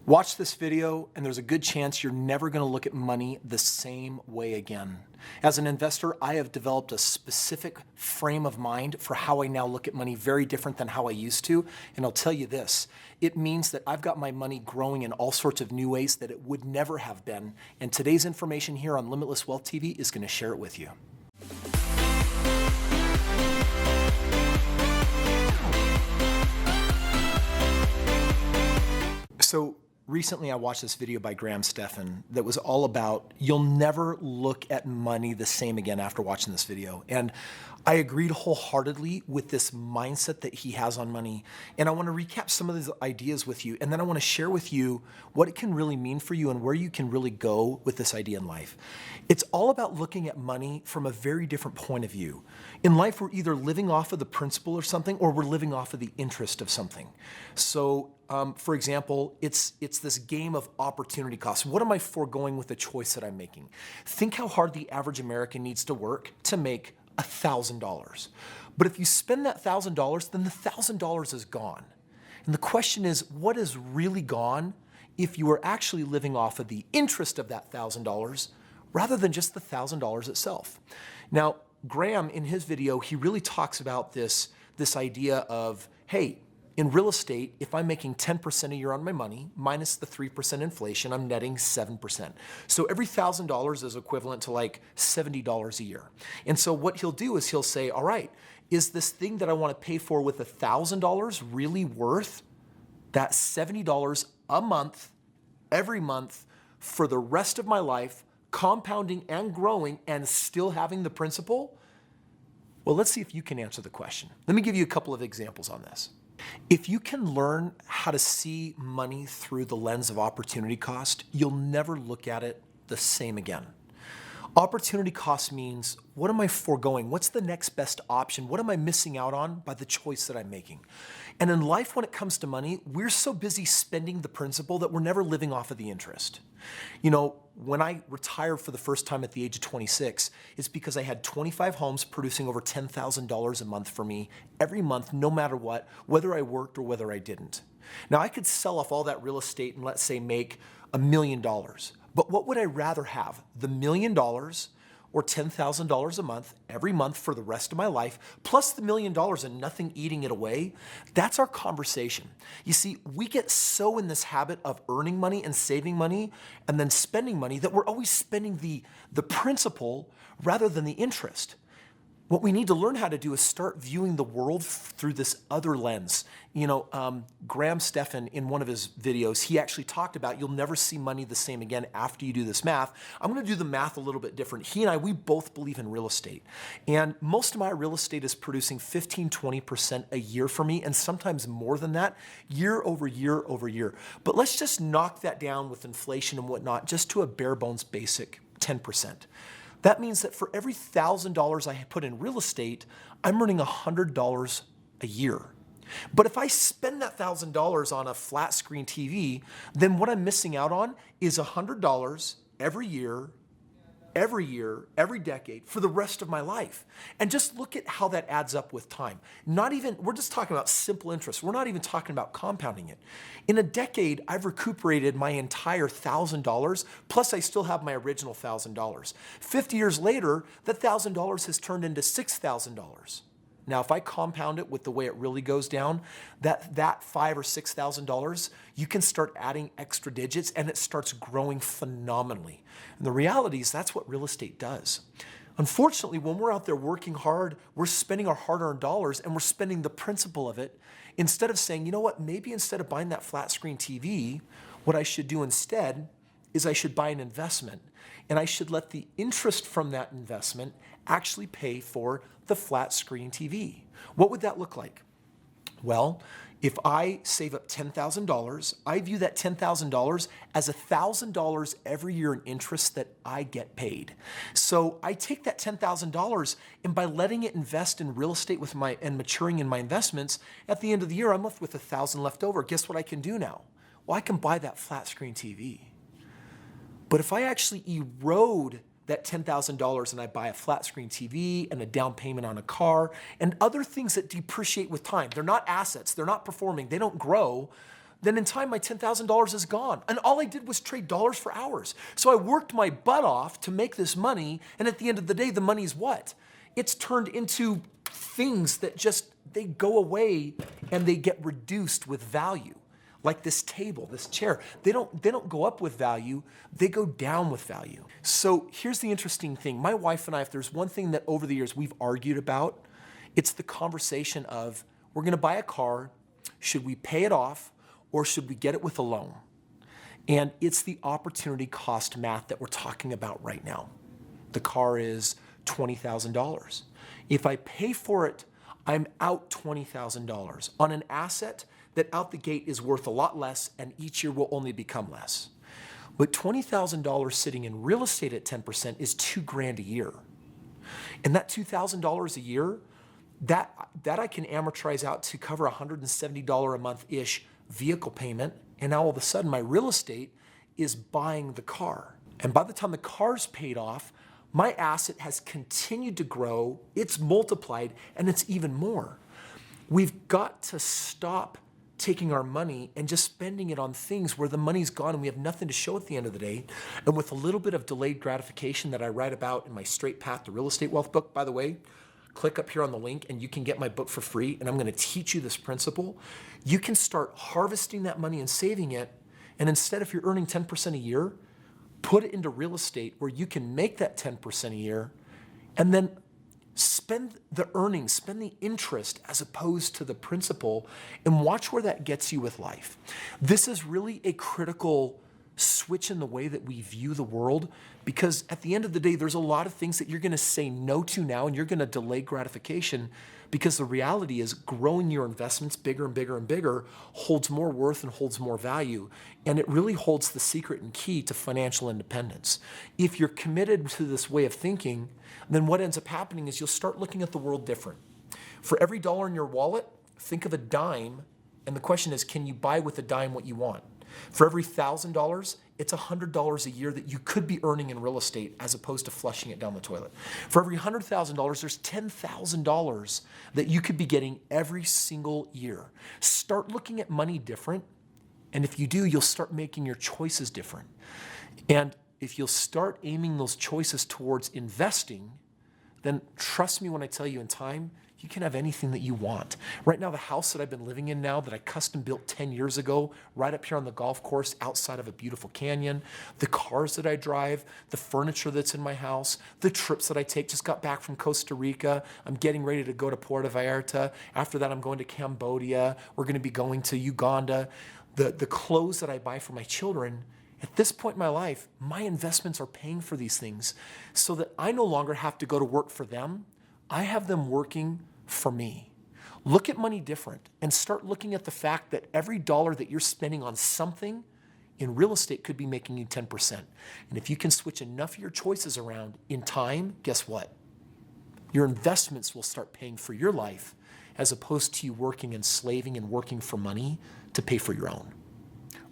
Watch this video and there's a good chance you're never going to look at money the same way again. As an investor, I have developed a specific frame of mind for how I now look at money, very different than how I used to. And I'll tell you this, it means that I've got my money growing in all sorts of new ways that it would never have been. And today's information here on Limitless Wealth TV is going to share it with you. So recently I watched this video by Graham Stephan that was all about you'll never look at money the same again after watching this video. And I agreed wholeheartedly with this mindset that he has on money. And I want to recap some of these ideas with you. And then I want to share with you what it can really mean for you and where you can really go with this idea in life. It's all about looking at money from a very different point of view. In life, we're either living off of the principle or something, or we're living off of the interest of something. So for example, it's this game of opportunity cost. What am I foregoing with the choice that I'm making? Think how hard the average American needs to work to make $1,000. But if you spend that $1,000, then the $1,000 is gone. And the question is, what is really gone if you are actually living off of the interest of that $1,000 rather than just the $1,000 itself? Now, Graham, in his video, he really talks about this idea of, hey, in real estate, if I'm making 10% a year on my money, minus the 3% inflation, I'm netting 7%. So every $1,000 is equivalent to like $70 a year. And so what he'll do is he'll say, all right, is this thing that I want to pay for with $1,000 really worth that $70 a month, every month, for the rest of my life, compounding and growing and still having the principal? Well, let's see if you can answer the question. Let me give you a couple of examples on this. If you can learn how to see money through the lens of opportunity cost, you'll never look at it the same again. Opportunity cost means, what am I foregoing? What's the next best option? What am I missing out on by the choice that I'm making? And in life, when it comes to money, we're so busy spending the principal that we're never living off of the interest. You know, when I retired for the first time at the age of 26, it's because I had 25 homes producing over $10,000 a month for me every month, no matter what, whether I worked or whether I didn't. Now, I could sell off all that real estate and let's say make $1 million. But what would I rather have? The $1 million or $10,000 a month every month for the rest of my life, plus the $1 million and nothing eating it away? That's our conversation. You see, we get so in this habit of earning money and saving money and then spending money that we're always spending the principal rather than the interest. What we need to learn how to do is start viewing the world through this other lens. You know, Graham Stephan, in one of his videos, he actually talked about you'll never see money the same again after you do this math. I'm going to do the math a little bit different. He and I, we both believe in real estate. And most of my real estate is producing 15, 20% a year for me, and sometimes more than that, year over year over year. But let's just knock that down with inflation and whatnot, just to a bare bones basic 10%. That means that for every $1,000 I put in real estate, I'm earning $100 a year. But if I spend that $1,000 on a flat screen TV, then what I'm missing out on is $100 every year, every decade for the rest of my life. And just look at how that adds up with time. We're just talking about simple interest. We're not even talking about compounding it. In a decade, I've recuperated my entire $1,000, plus I still have my original $1,000. 50 years later, that $1,000 has turned into $6,000. Now, if I compound it with the way it really goes down, that $5,000 or $6,000, you can start adding extra digits and it starts growing phenomenally. And the reality is that's what real estate does. Unfortunately, when we're out there working hard, we're spending our hard-earned dollars and we're spending the principal of it instead of saying, you know what, maybe instead of buying that flat screen TV, what I should do instead is I should buy an investment and I should let the interest from that investment actually pay for the flat screen TV. What would that look like? Well, if I save up $10,000, I view that $10,000 as $1,000 every year in interest that I get paid. So I take that $10,000 and by letting it invest in real estate and maturing in my investments, at the end of the year, I'm left with $1,000 left over. Guess what I can do now? Well, I can buy that flat screen TV. But if I actually erode that $10,000 and I buy a flat screen TV and a down payment on a car and other things that depreciate with time. They're not assets, they're not performing, they don't grow. then in time, my $10,000 is gone. And all I did was trade dollars for hours. So I worked my butt off to make this money. And at the end of the day, the money's what? It's turned into things that just, they go away and they get reduced with value. Like this table, this chair, they don't go up with value, they go down with value. So here's the interesting thing. My wife and I, if there's one thing that over the years we've argued about, it's the conversation of, we're gonna buy a car, should we pay it off or should we get it with a loan? And it's the opportunity cost math that we're talking about right now. The car is $20,000. If I pay for it, I'm out $20,000 on an asset that out the gate is worth a lot less and each year will only become less. But $20,000 sitting in real estate at 10% is $2,000 a year. And that $2,000 a year, that I can amortize out to cover $170 a month-ish vehicle payment. And now all of a sudden my real estate is buying the car. And by the time the car's paid off, my asset has continued to grow, it's multiplied, and it's even more. We've got to stop taking our money and just spending it on things where the money's gone and we have nothing to show at the end of the day. And with a little bit of delayed gratification that I write about in my Straight Path to Real Estate Wealth book, by the way, click up here on the link and you can get my book for free. And I'm gonna teach you this principle. You can start harvesting that money and saving it. And instead, if you're earning 10% a year, put it into real estate where you can make that 10% a year and then spend the earnings, spend the interest as opposed to the principal, and watch where that gets you with life. This is really a critical switch in the way that we view the world, because at the end of the day, there's a lot of things that you're gonna say no to now and you're gonna delay gratification, because the reality is growing your investments bigger and bigger and bigger holds more worth and holds more value. And it really holds the secret and key to financial independence. If you're committed to this way of thinking, then what ends up happening is you'll start looking at the world different. For every dollar in your wallet, think of a dime. And the question is, can you buy with a dime what you want? For every $1,000, it's $100 a year that you could be earning in real estate as opposed to flushing it down the toilet. For every $100,000, there's $10,000 that you could be getting every single year. Start looking at money different. And if you do, you'll start making your choices different. And if you'll start aiming those choices towards investing, then trust me when I tell you in time, you can have anything that you want. Right now, the house that I've been living in now that I custom built 10 years ago, right up here on the golf course outside of a beautiful canyon, the cars that I drive, the furniture that's in my house, the trips that I take, just got back from Costa Rica. I'm getting ready to go to Puerto Vallarta. After that, I'm going to Cambodia. We're gonna be going to Uganda. The clothes that I buy for my children, at this point in my life, my investments are paying for these things so that I no longer have to go to work for them. I have them working for me. Look at money different and start looking at the fact that every dollar that you're spending on something in real estate could be making you 10%. And if you can switch enough of your choices around in time, guess what? Your investments will start paying for your life as opposed to you working and slaving and working for money to pay for your own.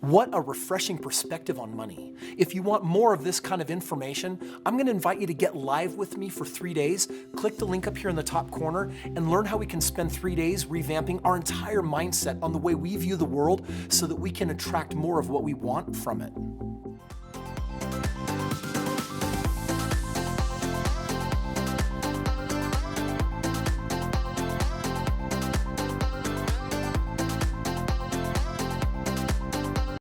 What a refreshing perspective on money. If you want more of this kind of information, I'm going to invite you to get live with me for 3 days. Click the link up here in the top corner and learn how we can spend 3 days revamping our entire mindset on the way we view the world so that we can attract more of what we want from it.